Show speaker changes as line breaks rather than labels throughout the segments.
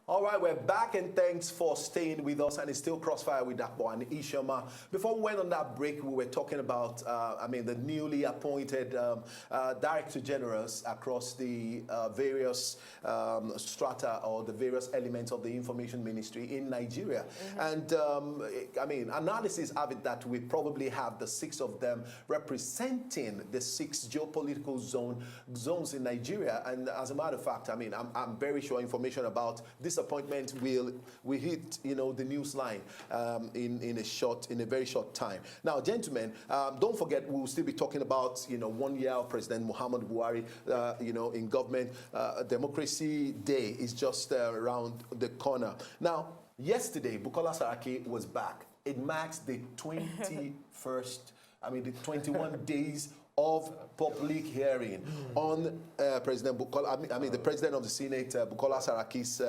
All right, we're back, and thanks for staying with us. And it's still Crossfire with Akbo and Ishama. Before we went on that break, we were talking about, the newly appointed director generals across the various strata or the various elements of the information ministry in Nigeria. And analysis have it that we probably have the 6 of them representing the 6 geopolitical zones in Nigeria. And as a matter of fact, I'm very sure information about this appointment will hit the news line in a very short time. Now, gentlemen, don't forget we'll still be talking about 1 year of President Muhammad Buhari in government. Democracy Day is just around the corner. Now, yesterday Bukola Saraki was back. It marks the 21st, the 21 days of public hearing on President Bukola, the President of the Senate, Bukola Saraki's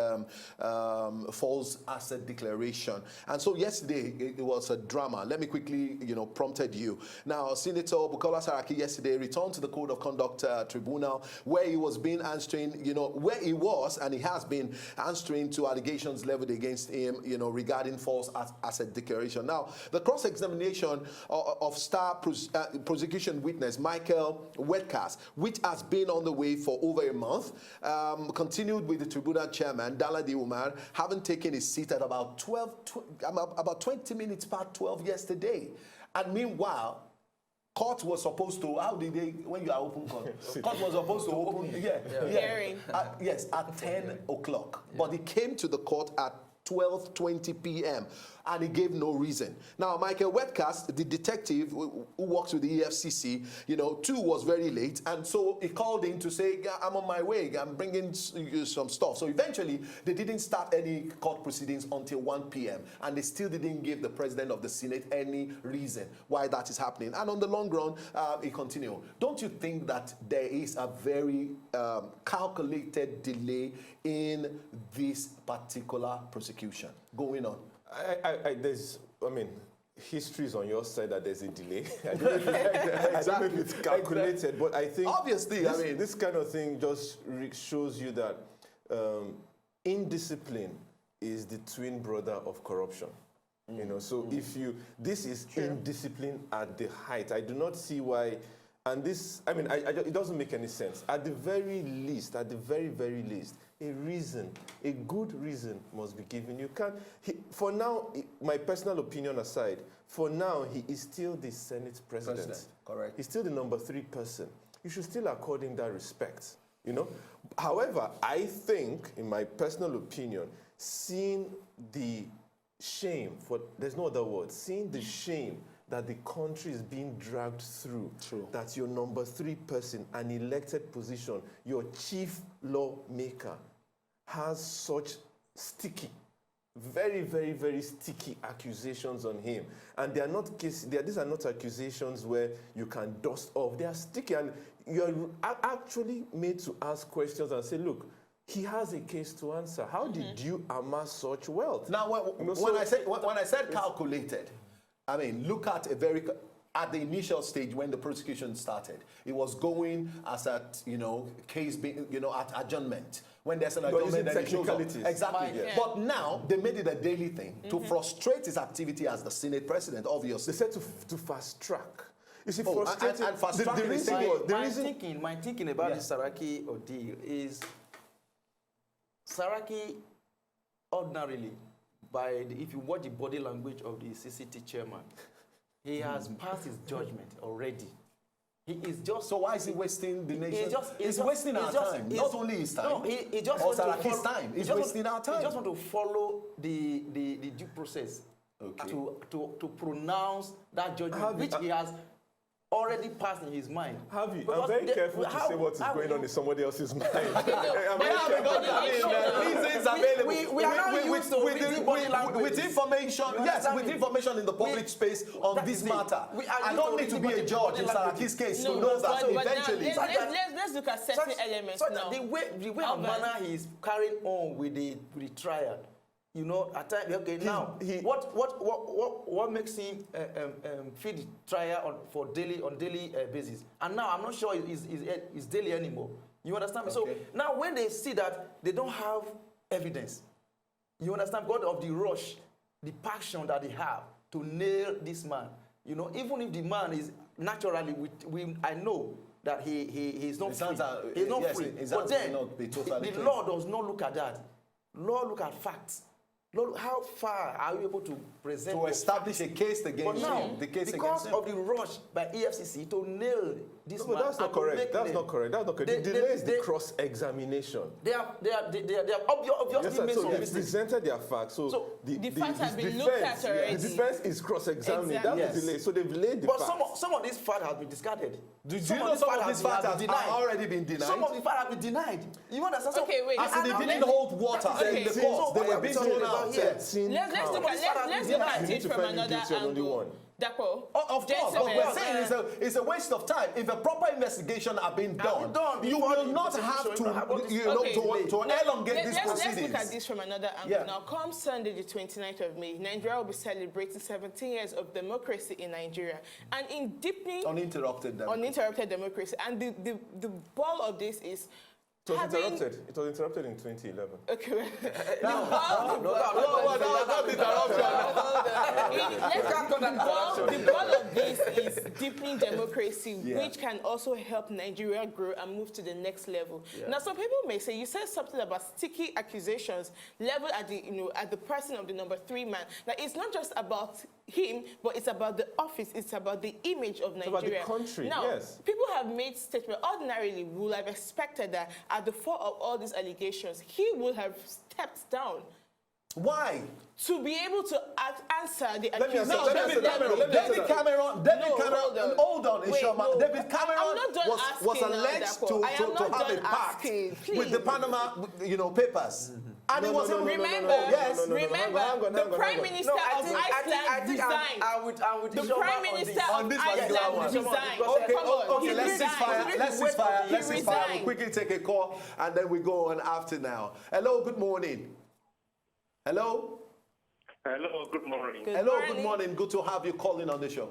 false asset declaration. And so yesterday, it was a drama. Let me quickly, prompted you. Now, Senator Bukola Saraki yesterday returned to the Code of Conduct Tribunal, where he was being answering, where he was, and he has been answering to allegations leveled against him, regarding false asset declaration. Now, the cross-examination of star prosecution witness Michael Wetcast, which has been on the way for over a month, continued with the tribunal chairman, Daladi Umar, having taken his seat at about 20 minutes past 12 yesterday. And meanwhile, court was supposed to, when you are open court? Court was supposed to open,
hearing.
At 10 o'clock. But he came to the court at 12:20 p.m. and he gave no reason. Now, Michael Wetcast, the detective who works with the EFCC, too, was very late, and so he called in to say, I'm on my way, I'm bringing you some stuff. So eventually, they didn't start any court proceedings until 1 p.m., and they still didn't give the President of the Senate any reason why that is happening. And on the long run, it continued. Don't you think that there is a very calculated delay in this particular prosecution going on?
History is on your side that there's a delay. I don't know if it's calculated, but I think
obviously,
this kind of thing just shows you that indiscipline is the twin brother of corruption. This is indiscipline at the height. I do not see why. And this, it doesn't make any sense. At the very least, very least, a good reason must be given. You can't, for now, my personal opinion aside, for now, he is still the Senate president.
Correct.
He's still the number 3 person. You should still accord him that respect, However, I think, in my personal opinion, seeing the shame, there's no other word, seeing the shame that the country is being dragged through.
True.
That your number 3 person, an elected position, your chief lawmaker, has such sticky, very, very, very sticky accusations on him. And they are not cases, these are not accusations where you can dust off. They are sticky, and you're actually made to ask questions and say, look, he has a case to answer. How did you amass such wealth?
Now, when I said calculated, look at at the initial stage when the prosecution started, it was going as at case being at adjournment. When there's an adjournment, then it shows up. Exactly. Yeah. But now they made it a daily thing to frustrate his activity as the Senate president. Obviously,
they said to fast track. You see,
frustrating. And fast tracking.
My thinking about this Saraki ordeal is Saraki ordinarily, if you watch the body language of the CCT chairman, he has passed his judgment already. He is just.
So why is he wasting the nation? He's wasting our time. Not only his time.
No, he just
wants to follow time. He's wasting our time.
He just want to follow the due process to pronounce that judgment, which he has already passed in his mind.
Have you? I'm very careful to say what is going on in somebody else's mind.
We are now used to
with information. Yes, with information in the public space on this matter. I don't need to be a judge in Saraki's case to know that eventually.
Let's look at certain elements now.
The way and manner he is carrying on with the trial. At times, now what makes him feed the trial on daily basis? And now I'm not sure it's daily anymore. You understand me? Okay. So now when they see that they don't have evidence, You understand? God of the rush, the passion that they have to nail this man. You know, even if the man is naturally, I know that he is not free. He's not free. But then, the Lord does not look at that. Lord look at facts. Lord, how far are you able to present
to establish a case against him? The case
because of the rush by EFCC to nail this man.
But that's not correct. That's not correct. That's not correct. The delay is the cross-examination.
They have obviously made some mistakes.
They presented their facts. So
the facts have been looked at already.
The defense is cross-examining.
Exactly.
That's the delay. So they've laid the facts.
But some of these facts have been discarded.
Do you know some of these facts have already been denied?
Some of the facts have been denied. You understand?
Okay, wait.
As in they didn't hold water in the court. They were being thrown out.
Let's look at it from another angle. Dapo.
Of course, but we're saying it's a waste of time. If a proper investigation had been done, you will not have to elongate these proceedings.
Let's look at this from another angle. Now, come Sunday, the 29th of May, Nigeria will be celebrating 17 years of democracy in Nigeria. And in deepening...
Uninterrupted
democracy. And the ball of this is...
It was interrupted in 2011.
Okay. The ball of this is deepening democracy, which can also help Nigeria grow and move to the next level. Now, some people may say, you said something about sticky accusations leveled at the person of the number 3 man. Now, it's not just about him, but it's about the office, it's about the image of Nigeria.
It's about the country,
now, people have made statements. Ordinarily, we would have expected that at the fore of all these allegations, he would have stepped down.
Why?
To be able to answer the accusations.
David Cameron, hold on, Ishoma. David Cameron was alleged to have a pact with the Panama, papers. And it was
remember, the Prime Minister of Iceland resigned. The Prime Minister of Iceland resigned.
Okay, let's ceasefire. We'll quickly take a call and then we go on after now. Hello, good morning. Hello?
Hello, good morning.
Good morning. Good to have you calling on the show.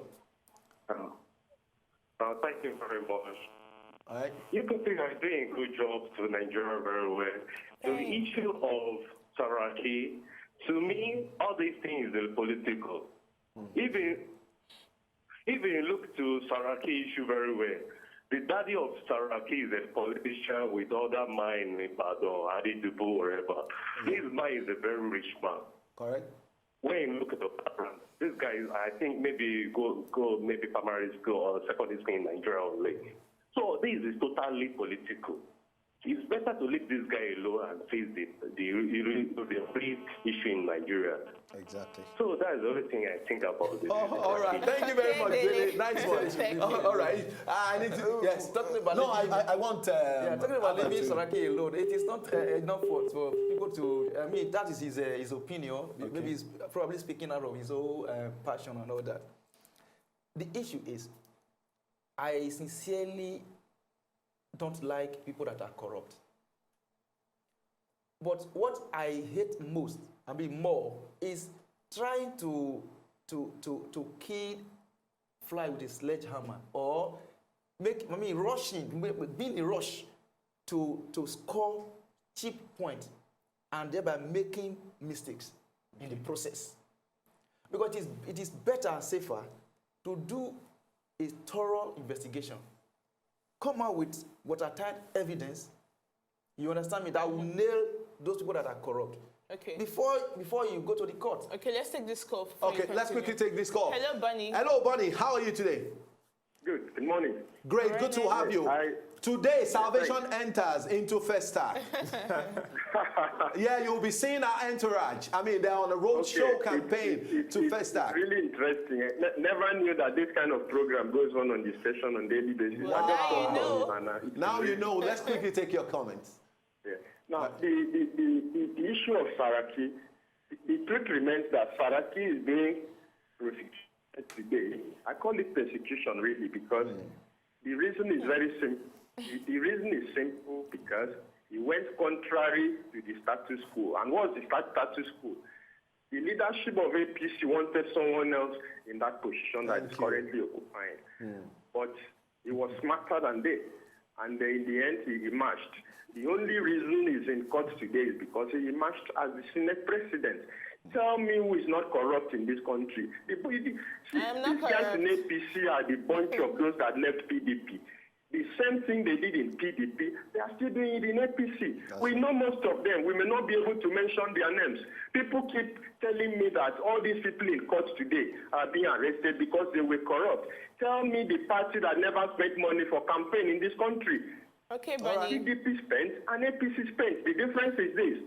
Thank you very much.
All right.
You people are doing a good job to Nigeria very well. The issue of Saraki, to me, all these things are political. Even you look to Saraki issue very well, the daddy of Saraki is a politician with other mind in Badon, Adidubu, wherever. This man is a very rich man.
Correct.
When you look at the background, this guy, I think maybe go maybe primary school or secondary school in Nigeria only. So this is totally political. It's better to leave this guy alone and face the free issue in Nigeria.
Exactly.
So that is the only thing I think about this.
All right. Thank you very much, Billy. Nice one. All right. I need to. Yes.
Talking about
I want.
Talking about leaving Saraki alone, it is not enough for people to. I mean, that is his opinion. Okay. Maybe he's probably speaking out of his own passion and all that. The issue is, I sincerely don't like people that are corrupt. But what I hate most, more, is trying to kill fly with a sledgehammer or being in a rush to score cheap points and thereby making mistakes in the process. Because it is better and safer to do a thorough investigation. Come out with watertight evidence, you understand me, that will nail those people that are corrupt.
Okay.
Before you go to the court.
Okay, let's take this call.
Okay, let's quickly take this call.
Hello, Bunny.
Hello, Bunny. How are you today?
Good morning.
Great, good to have you. Today, Salvation enters into Festac. Yeah, you'll be seeing our entourage. I mean, they're on a roadshow campaign to Festac.
It's really interesting. I never knew that this kind of program goes on the station on a daily basis.
Now you know. Let's quickly take your comments.
Yeah. Now, the issue of Saraki, the truth remains that Saraki is being persecuted today. I call it persecution, really, because the reason is very simple. The reason is simple because he went contrary to the status quo. And what's the status quo? The leadership of APC wanted someone else in that position that is currently occupying. But he was smarter than they. and in the end he emerged. The only reason he's in court today is because he emerged as the Senate president. Tell me who is not corrupt in this country. These guys in APC are the bunch of those that left PDP. The same thing they did in PDP, they are still doing it in APC. We know most of them. We may not be able to mention their names. People keep telling me that all these people in court today are being arrested because they were corrupt. Tell me the party that never spent money for campaign in this country.
Okay, Bunny.
PDP spent and APC spent. The difference is this.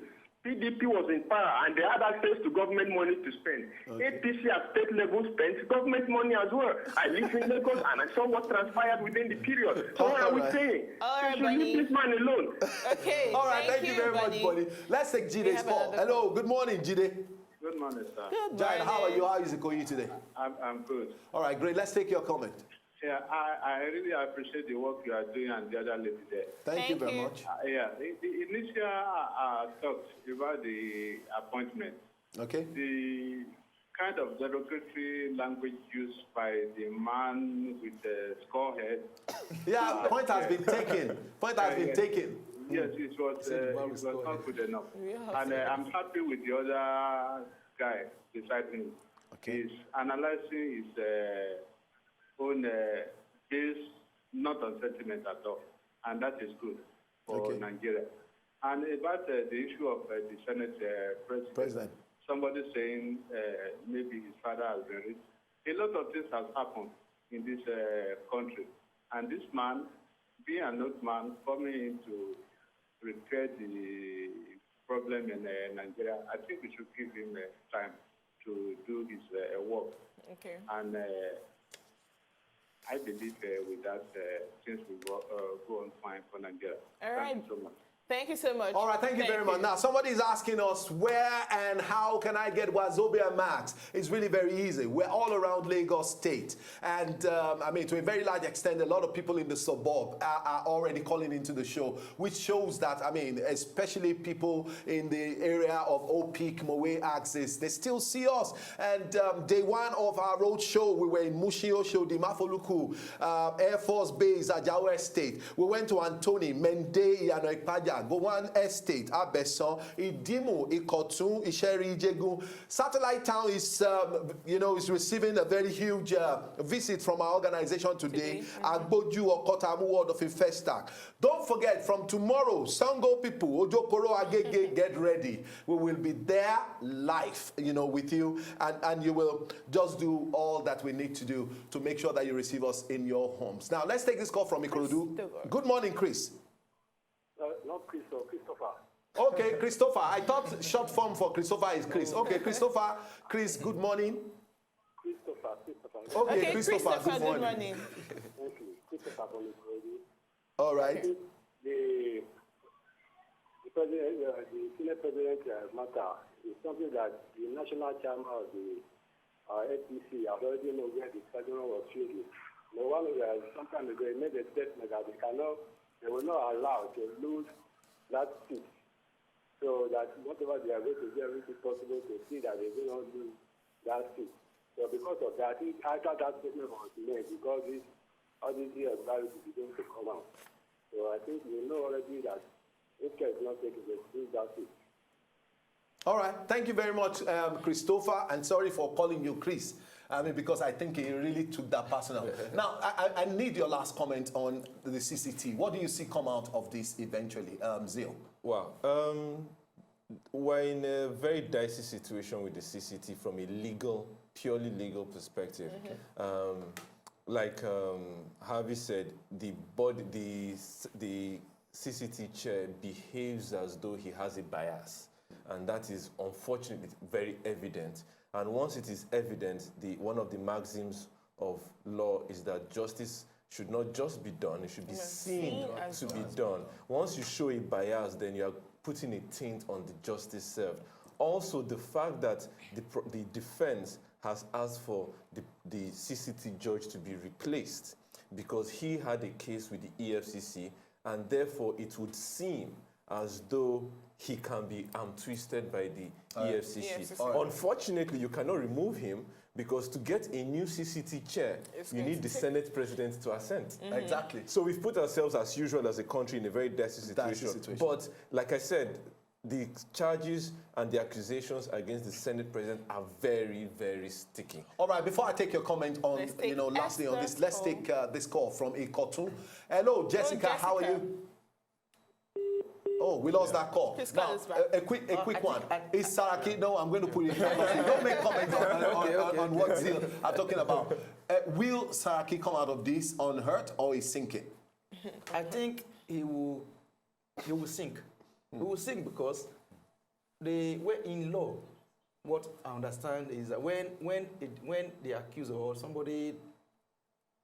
PDP was in power and they had access to government money to spend. APC at state level spent government money as well. I live in Lagos and I saw what transpired within the period. So what are we saying?
All right,
you should leave this man alone.
Okay.
All right, thank you very much, Bonnie. Let's take Jide's call. Hello, good morning, Jide.
Good morning, sir.
Good
Jide, how are
morning.
you? How is it going today?
I'm good.
All right, great. Let's take your comment.
Yeah, I really appreciate the work you are doing and the other lady there.
Thank you very much.
Yeah, the initial talks about the appointment,
Okay.
the kind of derogatory language used by the man with the skull head.
Yeah, point has been taken. Point has been taken.
Yes, it was not good enough. And I'm happy with the other guy beside him.
Okay.
He's analyzing his own base, not on sentiment at all. And that is good for Nigeria. And about the issue of the Senate president, somebody saying maybe his father has been rich. A lot of things have happened in this country. And this man, being an old man, coming in to repair the problem in Nigeria, I think we should give him time to do his work.
Okay.
And I believe with that, things will go on fine for Nigeria.
All right.
Thank you so much.
Thank you so much.
All right, thank you very much. Now, somebody is asking us where and how can I get Wazobia Max? It's really very easy. We're all around Lagos State. And, I mean, to a very large extent, a lot of people in the suburb are already calling into the show, which shows that, I mean, especially people in the area of Opik, Mowe axis, they still see us. And day one of our road show, we were in Mushio Shodi, Mafoluku, Air Force Base, Ajawa Estate. We went to Antoni, Mende, Iyanoikpaja, Gowan Estate, Abeson, Idimu, Ikotun, Isheri, Ijegun. Satellite Town is, you know, is receiving a very huge visit from our organization today. Agboju, Okotamu, Ward of Infestac. Don't forget, from tomorrow, Sango people, Ojokoro Agege, get ready. We will be there live, you know, with you, and you will just do all that we need to do to make sure that you receive us in your homes. Now, let's take this call from Ikorodu. Good morning, Chris.
Not Christopher.
Okay, Christopher. I thought short form for Christopher is Chris. Okay, Christopher. Chris, good morning.
Christopher.
Okay, Christopher, good morning.
Thank you. Christopher from Ikorodu.
All right.
The president, the Senate president matter is something that the national chairman of the APC has already known where the president was shooting. No one some time ago made a statement that they were not allowed to lose that seat. So that whatever they are going to do, everything possible to see that they do not lose that seat. So because of that, I thought that statement was made because all these years values is going to come out. So I think we know already that if care is not taken, they lose that seat.
All right. Thank you very much, Christopher. And sorry for calling you Chris. I mean, because I think he really took that personal. Now, I need your last comment on the CCT. What do you see come out of this eventually, Zeal?
Wow. We're in a very dicey situation with the CCT from a purely legal perspective. Like Harvey said, the CCT chair behaves as though he has a bias. And that is unfortunately very evident. And once it is evident, one of the maxims of law is that justice should not just be done, it should be seen to be done. Once you show a bias, then you are putting a taint on the justice served. Also, the fact that the defense has asked for the CCT judge to be replaced because he had a case with the EFCC, and therefore it would seem as though he can be twisted by the EFCC. Unfortunately, you cannot remove him, Because to get a new CCT chair, you need the Senate president to assent.
Exactly.
So we've put ourselves, as usual, as a country in a very dicey situation. But like I said, the charges and the accusations against the Senate president are very, very sticky.
All right, before I take your comment on, lastly on this, let's take this call from a cartoon. Hello, Jessica, how are you? Oh, we lost that call. Now, a quick one. Is Saraki? No, I'm going to put it in. Don't make comments on what ZEAL are talking about. Will Saraki come out of this unhurt or is sinking?
I think he will sink. He will sink because in law, what I understand is that when the accuser or somebody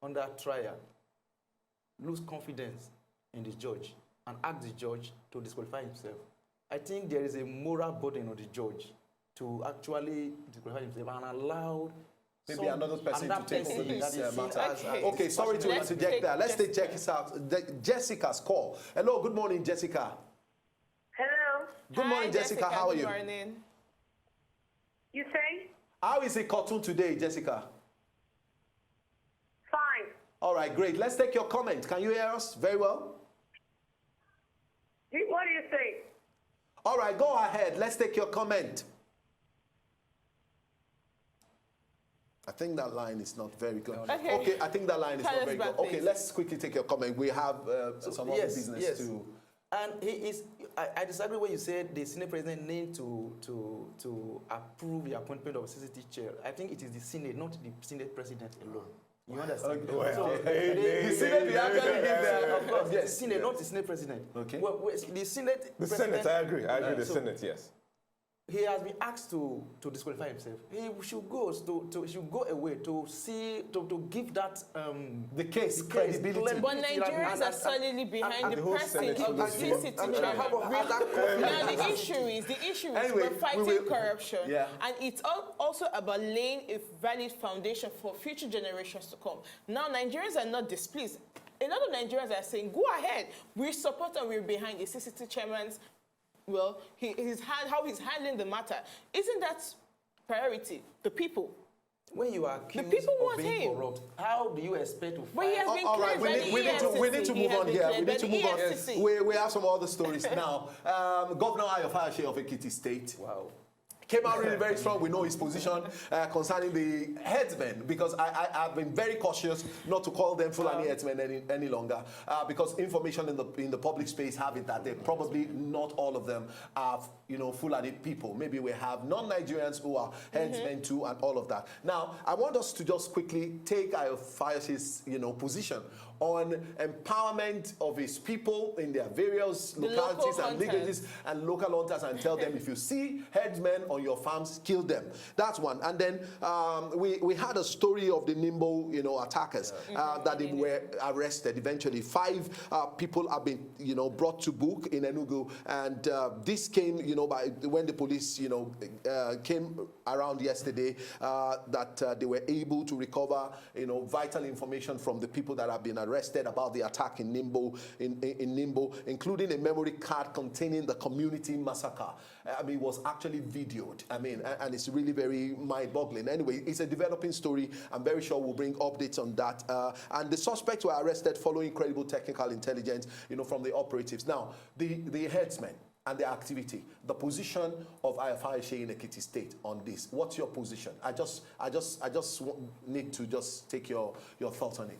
under trial lose confidence in the judge and ask the judge to disqualify himself, I think there is a moral burden on the judge to actually disqualify himself and allow
maybe another person to take over this matter.
Okay,
sorry to interject there. Let's take Jessica's call. Hello, good morning, Jessica.
Hello.
Good morning, Jessica. How are you?
Good morning.
You say?
How is the cartoon today, Jessica?
Fine.
All right, great. Let's take your comment. Can you hear us very well?
What do you say?
All right, go ahead. Let's take your comment. I think that line is not very good. Okay, I think that line is not very good. Okay, let's quickly take your comment. We have some other business to...
And he is. I disagree when you said the Senate president need to approve the appointment of a CCT chair. I think it is the Senate, not the Senate president alone. You understand?
The Senate, we actually give them,
of course, yes, the Senate, not the Senate president.
Okay.
Well, the Senate.
The Senate, I agree. The Senate, yes.
He has been asked to disqualify himself. He should go away to give that
the case credibility.
But Nigerians are solidly behind the person of the CCT chair. Now the issue is we're fighting corruption, and it's also about laying a valid foundation for future generations to come. Now Nigerians are not displeased. A lot of Nigerians are saying, go ahead, we support and we're behind the CCT chairman's. Well, how he's handling the matter. Isn't that priority? The people.
When you are accused of being corrupt, how do you expect to fight?
But he has been
all right, we need to move on here. We need to move on. Yes. We have some other stories now. Governor Ayofashe of Ekiti State.
Wow.
Came out really very strong. We know his position concerning the headsmen, because I've been very cautious not to call them Fulani headsmen any longer, because information in the public space have it that they probably not all of them are Fulani people. Maybe we have non-Nigerians who are headsmen too, and all of that. Now I want us to just quickly take Ayofashe's position on empowerment of his people in their various localities and villages and local hunters, and tell them if you see headsmen on your farms, kill them. That's one. And then we had a story of the Nimbo attackers that they were arrested. Eventually 5 people have been brought to book in Enugu, and this came by when the police came around yesterday, that they were able to recover vital information from the people that have been arrested about the attack in Nimbo, including a memory card containing the community massacre. It was actually videoed. And it's really very mind-boggling. Anyway, it's a developing story. I'm very sure we'll bring updates on that. And the suspects were arrested following credible technical intelligence, from the operatives. Now, the headsmen and their activity, the position of Ayofashe in Ekiti State on this. What's your position? I just need to just take your thoughts on it.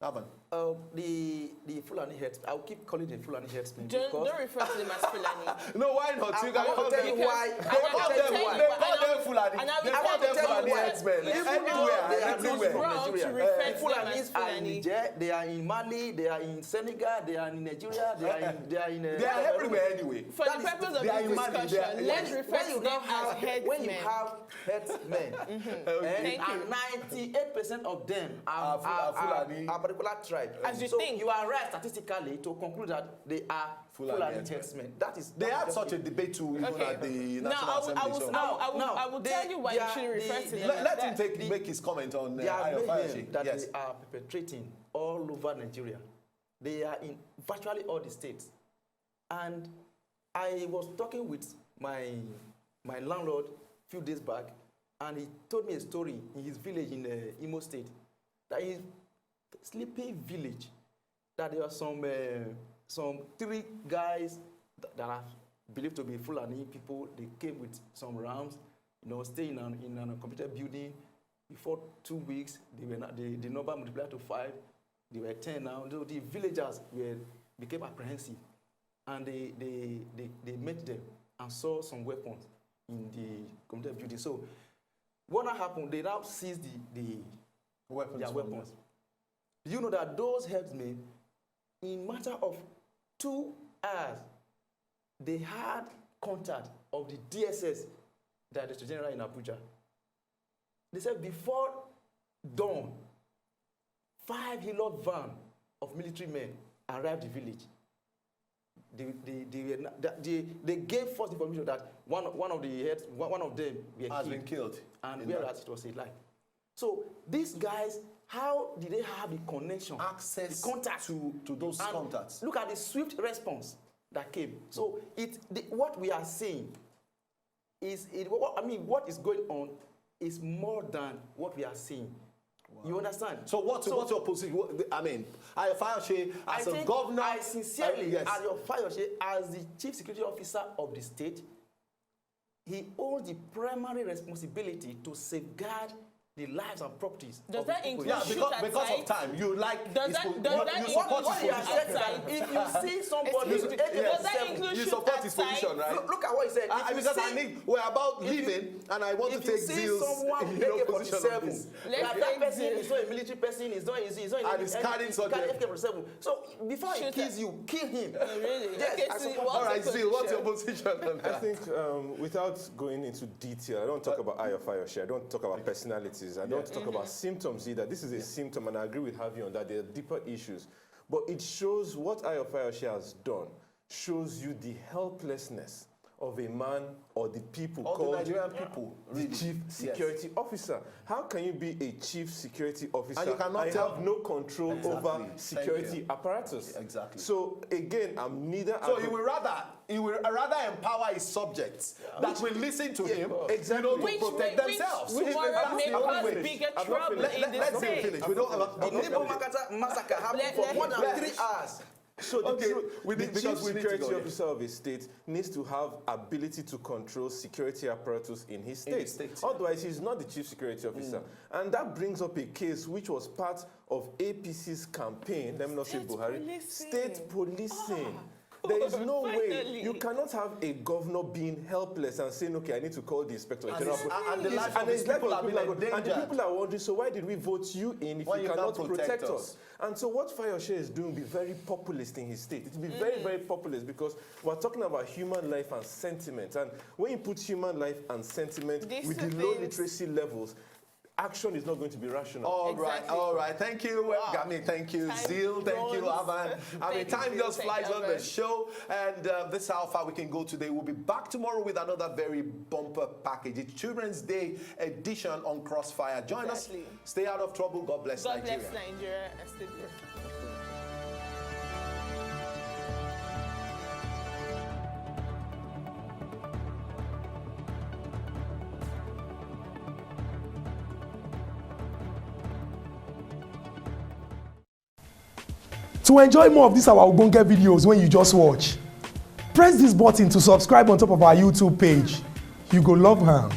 AVANN.
The Fulani headsmen, I'll keep calling them Fulani headsmen.
Don't refer to them as Fulani.
No, why not? You can call them
why.
They call them Fulani. They call them Fulani headsmen.
Everywhere. Fulanis are in Niger, they are in Mali, they are in Senegal, they are in Nigeria, they are
everywhere anyway.
For the purpose of this discussion, let's refer to them as headsmen.
When you have headsmen, and 98% of them are Fulani. Particular tribe. You are right statistically to conclude that they are Fulani headsmen.
They had such a debate too, even at the National Assembly.
I will tell you why you shouldn't refer to them.
Let him make his comment on
Ayofashe. That they are perpetrating all over Nigeria. They are in virtually all the states. And I was talking with my landlord a few days back, and he told me a story in his village in Imo State, that in Sleepy village, that there are some 3 guys that are believed to be Fulani people. They came with some rams, staying in a computer building. Before 2 weeks, the number multiplied to 5. They were 10 now. The villagers became apprehensive, and they met them and saw some weapons in the computer building. So what happened? They now seized their weapons. Do you know that those herdsmen, in matter of 2 hours, they had contact of the DSS, Director General in Abuja? They said before dawn, 5 Hillock van of military men arrived at the village. They gave false information that one of them has been killed, and whereas it was a lie. So these guys, how did they have the connection,
access,
the contact
to those contacts?
Look at the swift response that came. So what we are saying is, what is going on is more than what we are seeing. Wow. You understand?
So what's your position? I mean, Ayo Fayose, as a governor,
I sincerely, Ayo Fayose, as the chief security officer of the state, he holds the primary responsibility to safeguard the lives and properties.
Does that include
because of time? You like
does that
support his position.
If you see somebody,
does that include
you support his position, right?
Look at what he said.
Because we're about leaving, and I want to take ZEAL's
AK-47. That person is not a military person. He's not.
And he's carrying something.
AK-47. So before he kills you, kill him.
Really?
Yes.
All right, ZEAL. What's your position on that?
I think without going into detail, I don't talk about Ayo Fayose. I don't talk about personality. I don't talk about symptoms either. This is a symptom, and I agree with Harvey on that. There are deeper issues. But it shows what Ayo Fayose has done, shows you the helplessness of a man or the people called
the Nigerian people,
the chief security officer. How can you be a chief security officer
and you cannot
have no control over security apparatus?
Exactly.
So again, I'm neither.
So he will rather empower his subjects that will listen to him, to protect themselves.
Which may cause bigger trouble in the state.
Finish. We don't have
the Nibo massacre happened for more than 3 hours.
So the chief security officer of a state needs to have ability to control security apparatus in his state. Otherwise, he's not the chief security officer. And that brings up a case which was part of APC's campaign, let me not say Buhari, state policing. There is no way you cannot have a governor being helpless and saying, okay, I need to call the inspector general.
And the life of his people are being endangered.
And the people are wondering, so why did we vote you in if you cannot protect us? And so what Fayose is doing will be very populist in his state. It will be very, very populist because we're talking about human life and sentiment. And when you put human life and sentiment with the low literacy levels, action is not going to be rational.
All right. Thank you, thank you, ZEAL, thank you, AVANN. Time just flies on the show, and this is how far we can go today. We'll be back tomorrow with another very bumper package. It's Children's Day edition on Crossfire. Join us. Stay out of trouble. God bless Nigeria.
God bless Nigeria and stay blessed.
To enjoy more of these our Ogbonge videos when you just watch, press this button to subscribe on top of our YouTube page. You go love her.